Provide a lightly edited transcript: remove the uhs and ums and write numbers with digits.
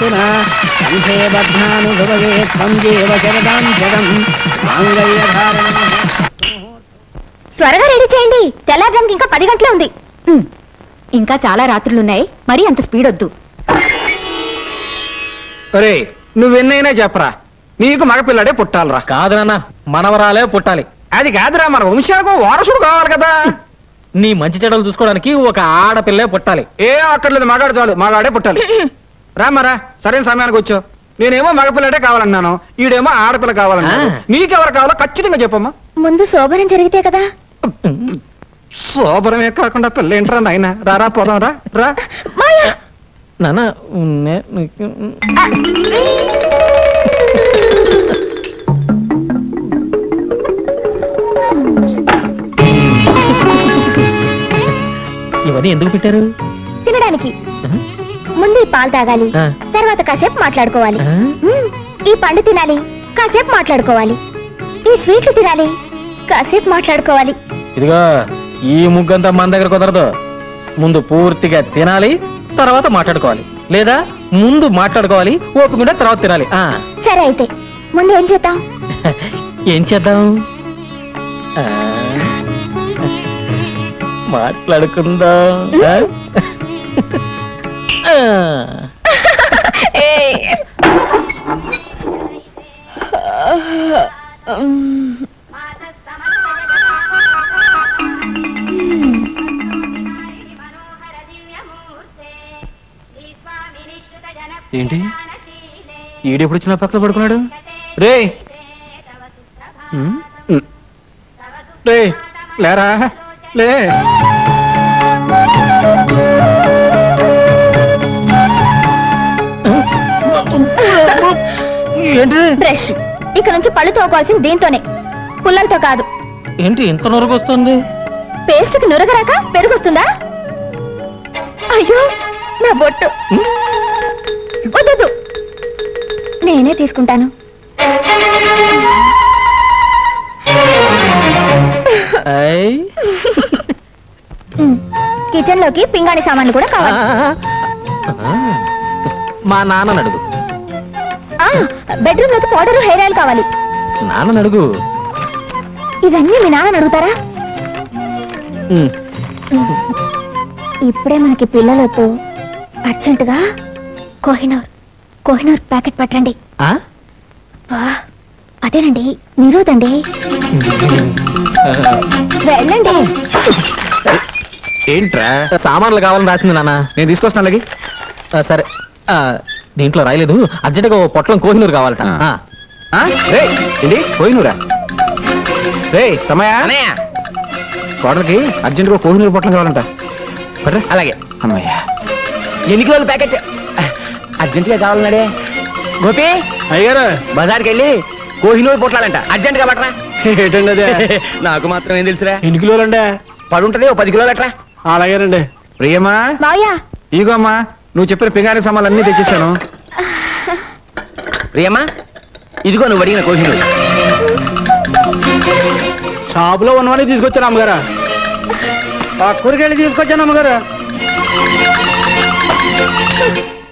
కంఠే బధ్నానుభవే త్వం దేవ శరదాం శరం మాంగళ్యధారణం. త్వరగా రెడీ చేయండి, తెల్లారడానికి ఇంకా 10 గంటలే ఉంది. ఇంకా చాలా రాత్రులున్నాయి, మరి అంత స్పీడ్ వద్దు. అరే నువ్వెన్నైనా చెప్పరా, నీకు మగపిల్లడే పుట్టాలరా. కాదు నాన్న, మనవరాలే పుట్టాలి. అది కాదురా, మన వంశాలకు వారసుడు కావాలి కదా. నీ మంచి చెడలు చూసుకోవడానికి ఒక ఆడపిల్లే పుట్టాలి. ఏ అక్కర్లేదు, మగాడు చాలు, మగాడే పుట్టాలి. రామరా, సరైన సమయానికి వచ్చావు. నేనేమో మగపిల్లడే కావాలన్నాను, ఈడేమో ఆడపిల్ల కావాలన్నాను. నీకెవరు కావాలో ఖచ్చితంగా చెప్పమ్మా. ముందు శోభనం జరిగితే కదా. శోభనమే కాకుండా పిల్ల ఏంట్రా నాయన. రారా పోదాం రా రా. నాన్న ఇవన్నీ ఎందుకు పెట్టారు? తినడానికి. ముందు ఈ పాలు తాగాలి, తర్వాత కాసేపు మాట్లాడుకోవాలి. ఈ పండు తినాలి, కాసేపు మాట్లాడుకోవాలి. ఈ స్వీట్లు తినాలి, కాసేపు మాట్లాడుకోవాలి. ఇదిగో ఈ ముగ్గంతా మన దగ్గర కుదరదు. ముందు పూర్తిగా తినాలి, తర్వాత మాట్లాడుకోవాలి. లేదా ముందు మాట్లాడుకోవాలి, ఓపిక తర్వాత తినాలి. సరే అయితే ముందు ఏం చేద్దాం? ఏం చేద్దాం? మాట్లాడుకుందాం. ఏంటి ఈడెప్పుడు వచ్చిన పక్కన పడుకున్నాడు? రే రే లేరా లే. ఏంటి? బ్రష్. ఇక నుంచి పళ్ళు తోకోవాల్సింది దీంతోనే, పుల్లలతో కాదు. ఏంటి ఇంత నొరగ వస్తుంది? పేస్ట్కి నురగరాక పెరుగుస్తుందా? అయ్యో నా బొట్టు. వద్దు, నేనే తీసుకుంటాను. కిచెన్ లోకి పింగాణి సామాన్లు కూడా కావాలి. మా నాన్న అడుగు. బెడ్రూమ్ లోకి పౌడరు, హెయిర్ ఆయిల్ కావాలి. నాన్న అడుగు. ఇవన్నీ మీ నాన్న అడుగుతారా? ఇప్పుడే మనకి పిల్లలతో అర్జెంటుగా కోహినూర్ ప్యాకెట్ పట్టండి. అదేనండి, నిరోధండి. వెళ్ళండి. ఏంట్రా? సామాన్లు కావాలని రాసింది నాన్న. నేను తీసుకొస్తాను అలాగే. సరే, దీంట్లో రాయలేదు. అర్జెంటుగా పొట్లం కోహినూరు కావాలట. ఏంటి కోహినూరా? రే సమయా, కోడలకి అర్జెంటుగా కోహినూరు పొట్లం కావాలంట. అలాగే. అమ్మయ్యా, ఎన్ని కిలోల ప్యాకెట్ అర్జెంటుగా కావాలన్నాడే. గోపి అయ్యారు బజార్కి వెళ్ళి కోహినూరు పొట్లాలంట, అర్జెంటుగా పట్టరా. ఏంటండి అదే? నాకు మాత్రం ఏం తెలుసురా. ఎన్ని కిలోలండి? పడుంటది, 10 కిలోలు అట్రా. అలాగేనండి. ప్రియమ్మా, ఇగో అమ్మా, నువ్వు చెప్పిన పింగాణి సామాన్లు అన్నీ తెచ్చేసాను. ప్రియమ్మా, ఇదిగో నువ్వు అడిగిన కోహినూరు. షాపులో ఉన్నవన్నీ తీసుకొచ్చాను అమ్మగారు. ఆ కూరగాయలు తీసుకొచ్చాను అమ్మగారు.